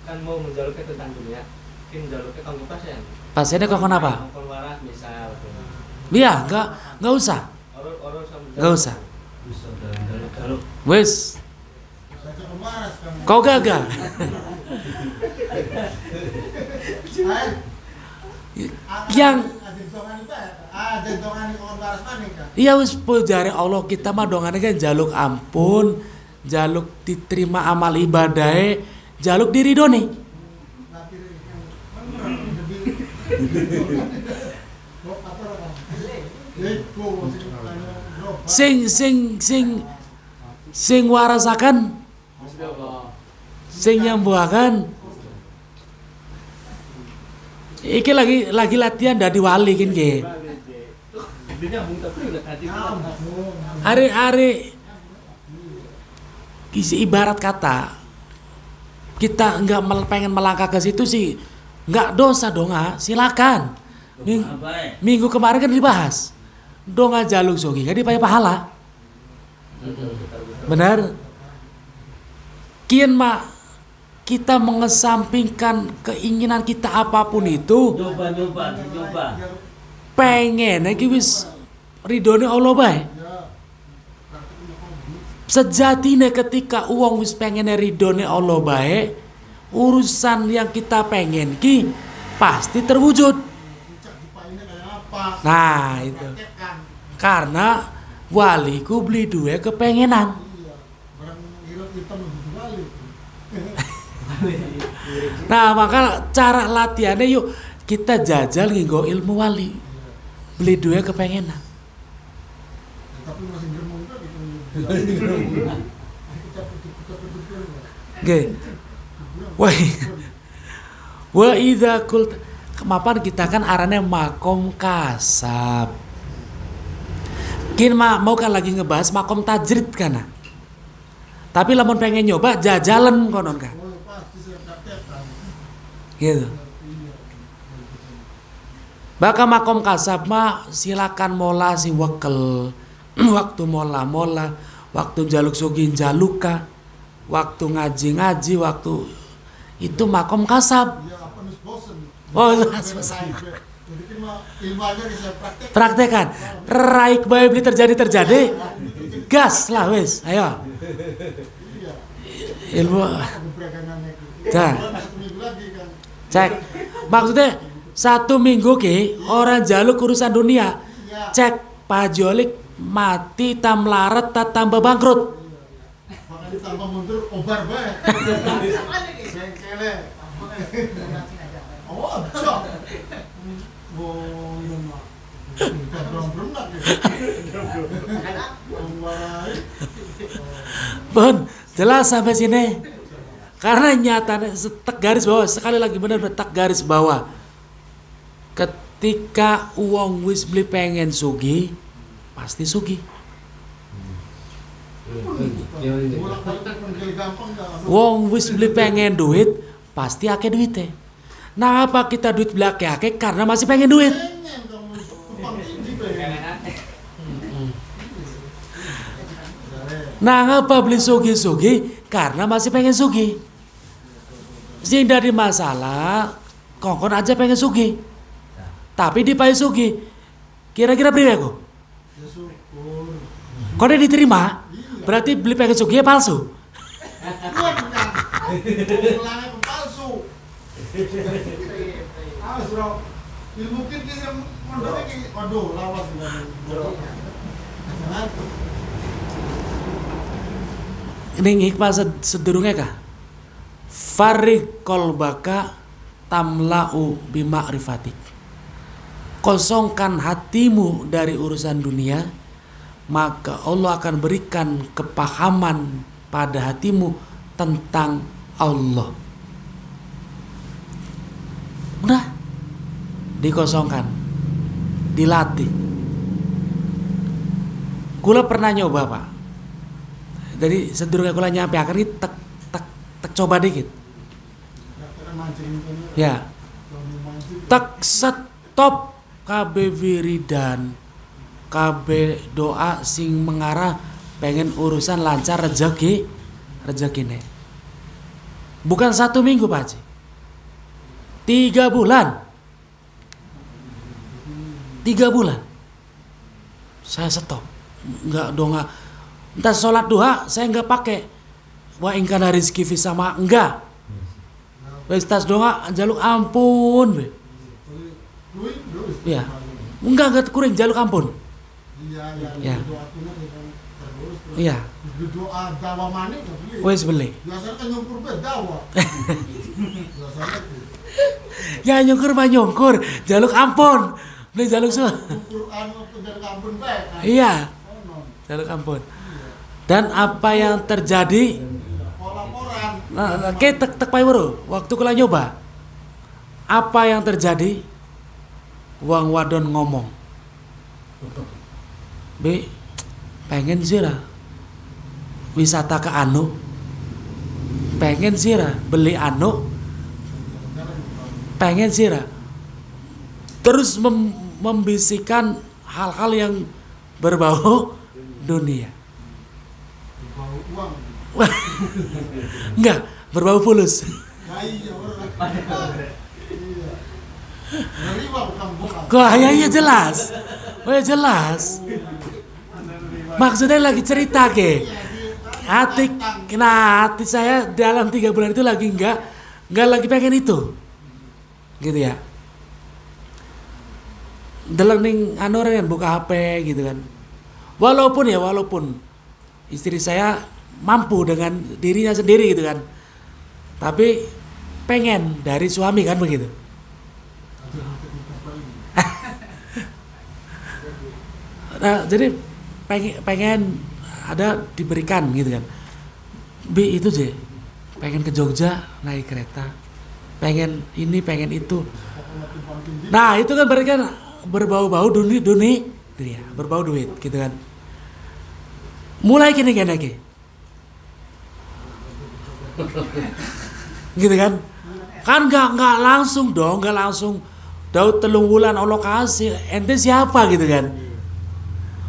Kan mau menjaluknya tentang dunia, mungkin menjaluknya kanggo pasien. Pasiennya kok kenapa? Kanggo waras misal. Iya, enggak usah. Enggak usah. Wes. Kau gagal. Yang iya wis pujare Allah kita mah dongane kan jaluk ampun, jaluk diterima amal ibadahe, jaluk diridoni. Sing warasakan, sing nyambuakan. Iki lagi latihan dadi wali kan nggih. Hari-hari isi ibarat kata kita enggak pengen melangkah ke situ sih enggak dosa donga, silakan. Minggu kemarin kan dibahas donga jaluk sogi kan dipakai pahala. Benar? Kian mak kita mengesampingkan keinginan kita apapun itu. Coba. Pengen iki wis ridone Allah bae. Sejatine ketika uang wis pengen ridone Allah bae, urusan yang kita pengen ki pasti terwujud. Nah itu karena waliku beli dua kepengenan. Nah maka cara latihannya yuk kita jajal nggo ilmu wali, beli dua kepengenan. Oke, wa idza qult kemapan kita kan arane makom kasab. Kin mau kan lagi ngebahas makom tajrid kana. Tapi lamun pengen nyoba jajalan konon kan. Gitu. Baka makom kasab mah silakan mola si wakel. Waktu mola waktu jaluk sugih jaluka, waktu ngaji, waktu itu makom kasab. Iya, apa nih bosen. Oh, Jadi bosen. kan mah ilmunya bisa Praktekan. Raik bae beli terjadi. Gas lah wes, ayo. Iya. Ilmu Keberagamannya gitu. Dah. Satu minggu lagi kan. cek. Maksudnya 1 minggu ke orang jaluk urusan dunia. Iya. Cek Pak Jolik mati tam larat tak tambah bangkrut. Makanya tambah mundur obar bae. Bengkele. Oh, cok. Oh, iya mah. Belum berenang ya. Pun jelas sampai sini. Karena nyatanya tak garis bawah, sekali lagi benar tak garis bawah. Ketika uang wis beli pengen sugi, pasti sugi. Bolak-balik penggil gampang enggak? Wong wis beli pengen duit, pasti akeh duitnya. Nah apa kita duit beli akeh karena masih pengen duit. Pengen kamu tumpang tinggi pengen. Nah ngapa beli sugi-sugi karena masih pengen sugi. Sing dari masalah kongkon aja pengen sugi. Tapi dipayu sugi. Kira-kira beri aku. Ya syukur. Kau udah diterima? Berarti beli pengen sugi palsu. Bukan kan? Ulangnya palsu. Awas bro. Ilmu kita mondoknya kayak waduh lawas dengan jangan. Ini hikmah sedurungnya kah? Farik kolbaka tamla'u bima'rifatik. Kosongkan hatimu dari urusan dunia, maka Allah akan berikan kepahaman pada hatimu tentang Allah. Udah dikosongkan, dilatih. Kula pernah nyoba Pak. Dari sedurungnya kula nyampe akhir ini tek coba dikit. Ya. Tek stop KB wiridan, KB doa sing mengarah pengen urusan lancar rezeki nih. Bukan 1 minggu Pak Haji. 3 bulan. 3 bulan. Saya stop. Enggak doa. Entah sholat duha saya enggak pakai. Wa ingkana rizki fi sama enggak. Wis tas doa jaluk ampun be. Iya. Enggak kuring jaluk ampun. Iya. Iya. Doa dawa manik Wis beli. biasanya kan nyukur be dawa. Biasanya Ya nyungkur mah nyungkur, jaluk ampun. Beli jaluk nyukur anu jaluk ampun be. Iya. Jaluk ampun. Dan apa yang terjadi? Laporan. Nah, kayak tek pai bro. Waktu kula nyoba. Apa yang terjadi? Wang wadon ngomong. B, pengen sira wisata ke anu. Pengen sira beli anu. Pengen sira. Terus membisikkan hal-hal yang berbau dunia. Bau uang. Enggak, berbau fulus. Ya iya orang. Iya. Nerima bukan. Kok ya jelas. Oh ya jelas. Maksudnya lagi cerita ke. Hati saya dalam 3 bulan itu lagi enggak lagi pengen itu. Gitu ya. Dalam ning anu kan buka HP gitu kan. Walaupun istri saya mampu dengan dirinya sendiri gitu kan. Tapi pengen dari suami kan begitu. Nah, jadi pengen ada diberikan gitu kan. B itu deh. Pengen ke Jogja naik kereta. Pengen ini, pengen itu. Nah, itu kan berarti kan berbau-bau dunia, berbau duit gitu kan. Mulai gini gitu kan nggak langsung Daud 3 bulan Allah kasih ente siapa gitu kan.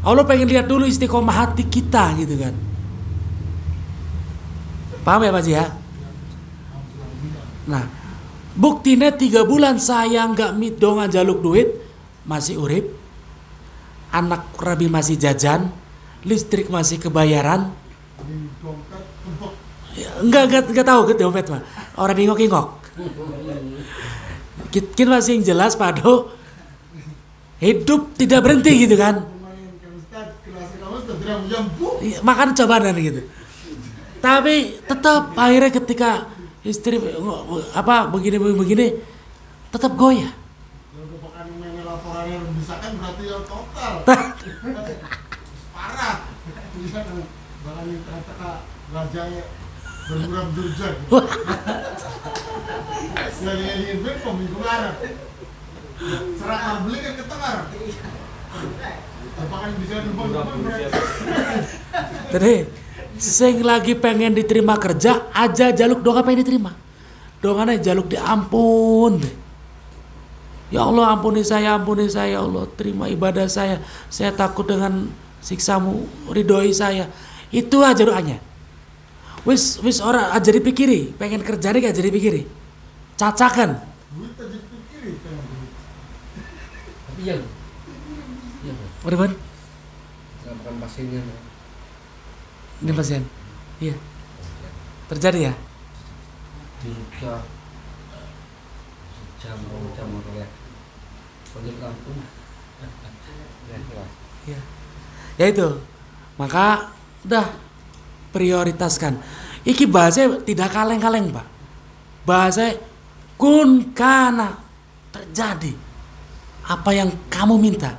Allah pengen lihat dulu istiqomah hati kita gitu kan. Paham ya Pak Haji ya? Nah, buktinya 3 bulan saya nggak midongan jaluk duit, masih urip, anak rabi masih jajan, listrik masih kebayaran. Ini dompet kebek. Ya, enggak tahu gitu dompet mah. Orang ingok-ingok. Kita masih yang jelas Pado, hidup tidak berhenti gitu kan. Pemain ke Ustaz, kelas kamu sudah bilang jambu. Iya, makan cobaan gitu. Tapi tetap akhirnya ketika istri begini tetap goyah. Kalau bukan main laporannya misalkan berarti yang total. Parah. Bisa bahkan yang ternyata raja bermuram durjan. Dari yang itu peminggu Arab. Serang beli kan ke tengah. Apakah bisa dibang-bang berarti? Jadi sing lagi pengen diterima kerja aja jaluk doa pengen diterima. Doanya jaluk diampun. Ya Allah ampuni saya ya Allah, terima ibadah saya takut dengan siksamu, ridhoi saya. Itu aja doanya. Wis orang aja dipikiri, pengen kerja nih aja dipikiri. Cacakan. Duit aja dipikiri kan duit. Tapi yang Berban? bukan pasiennya. Ini pasien. Iya. Terjadi ya? Juga jam ya. Pojok kampung. Iya. Ya itu. Maka udah prioritaskan. Iki bahasa tidak kaleng-kaleng, Pak. Bahasa kun kana terjadi apa yang kamu minta.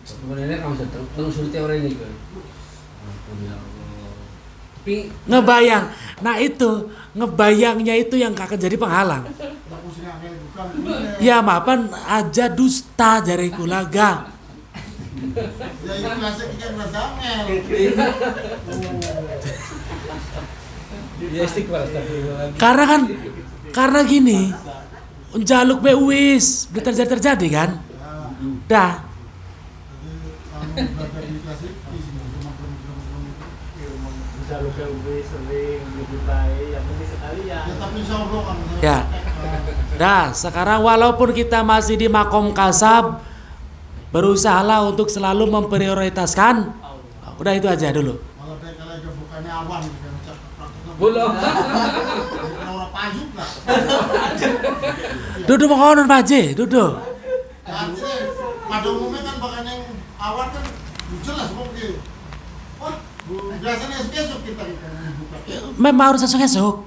Sebenarnya kamu terus suruh teori ini kan. Ampun ya Allah. Tapi Ngebayang. Nah itu, ngebayangnya itu yang akan jadi penghalang. Aku sini angin bukan. Ya maafan aja dusta jari kulaga. Ya itu kelasnya ikan radamel. dia istiqbal astagfirullah. Karena gini, jaluk bewis, terjadi kan? Dah. Jadi kamu belajar di kelas itu di sini cuma belum Jaluk ke UB sering lebih baik, yang penting sekali ya. ya tapi insya Allah kan. Ya. Dah, sekarang walaupun kita masih di makom kasab, berusahalah untuk selalu memprioritaskan. Udah itu aja dulu. Kalau dia kalau bukannya awan gitu kan cak prakteknya. Belum. Orang pajuk lah. Duduk mohon Pak Haji, duduk. Artinya pada umumnya kan bahkan yang awan kan jelas mungkin. Wah, biasanya besok kita buka. Memang harus esok-esok.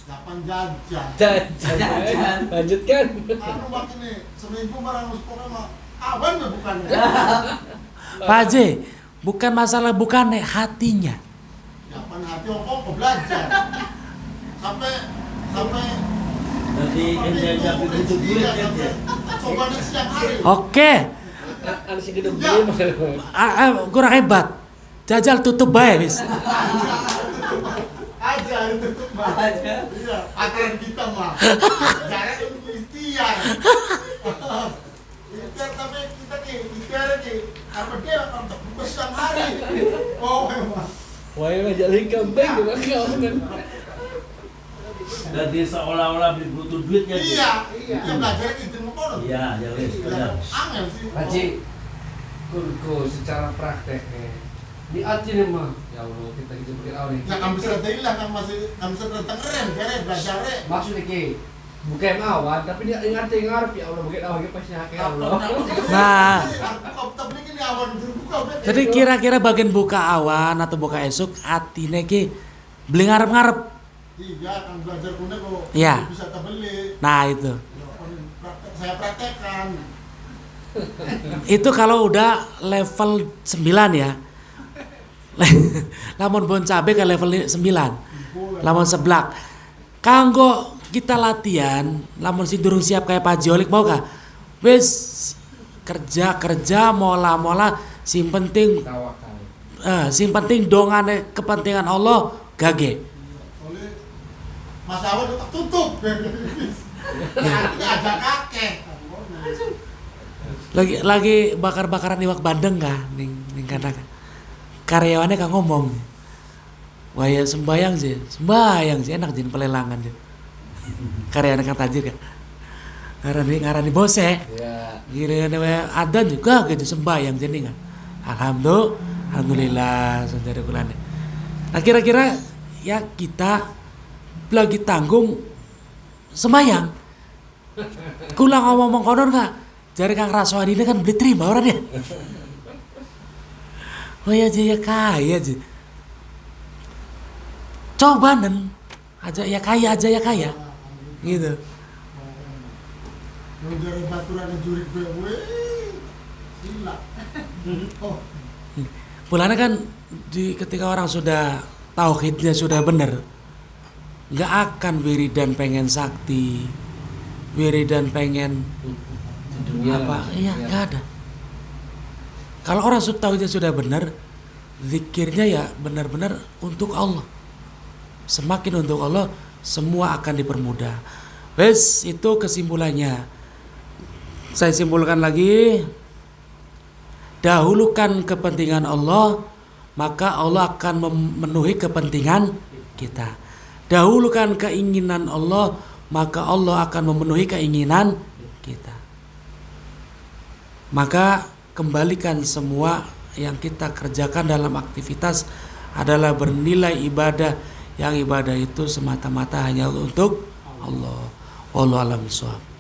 Japan jajan. Jajan. Lanjutkan. Anu makin nih seminggu barang pokoknya mah awan mah bukannya. Pak Haji, bukan masalah bukan hatinya. Japan hati kok belajar. Sampai Nanti jam itu duit kan ya. coba nih setiap hari. Oke, Ada sih gedung beli kurang hebat. Jajal tutup bae wis. Aja tutup mah. Iya, aturan kita mah. Jangan untuk ikhtiar. Ikhtiar tapi kita nih ikhtiar nih. Apa dia untuk buka setiap hari. Oh memang. Wah, ini jadi kembang juga kau kan. Dan dia seolah-olah butuh duitnya. Iya. Ya belajar itu mau Iya, ya wis, benar. angel sih. Haji, kurku secara prakteknya di Aceh mah, ya Allah kita seperti awal Ya kan bisa hilang kan masih kan bisa datang keren keren belajar. maksudnya ki bukan awan tapi dia ingat ya Allah bukan awan pasti hak ya Allah. Nah, Buka tablik ini awan terbuka. jadi kira-kira bagian buka awan atau buka esok atine ki beli ngarep-ngarep. Iya kan belajar kuno kok Iya. bisa terbeli. Nah itu. Ya, saya praktekkan. Itu kalau udah level 9 ya. Lamun bon cabe ke level 9. Lamun seblak. Kanggo kita latihan, lamun si durung siap kayak Pak Jolik mau kah? Wis kerja mola sing penting Tawakal. sing penting dongane kepentingan Allah gage. Oleh Mas Awan tetap tutup. Nanti ada kakek. Lagi bakar-bakaran iwak bandeng kah ning kadang karyawannya kan ngomong Waya sembayang sih enak jadi pelelangan sih. Karya anak tajir kan. Ngarani bose. Ya. Giliran waya adan juga gitu sembayang jadi kan. Alhamdulillah saudara kulane. Nah kira-kira ya kita lagi tanggung sembayang. Kula ngomong konon kak. Jari Kang Raswadi ini kan beli terima orang ya. Waya aja ya kaya aja. Coba aja ya kaya gitu. Dari baturan yang jurik gue, silap. Oh, Pulangnya kan ketika orang sudah tauhidnya sudah benar, nggak akan wiridan pengen sakti, wiridan pengen Dunia apa? lah. Iya, nggak ada. Kalau orang tauhidnya sudah benar, zikirnya ya benar-benar untuk Allah. Semakin untuk Allah, semua akan dipermudah. Wes, itu kesimpulannya. Saya simpulkan lagi. Dahulukan kepentingan Allah, maka Allah akan memenuhi kepentingan kita. Dahulukan keinginan Allah, maka Allah akan memenuhi keinginan kita. Maka kembalikan semua yang kita kerjakan dalam aktivitas adalah bernilai ibadah, yang ibadah itu semata-mata hanya untuk Allah. Wallahu a'lam bishawab.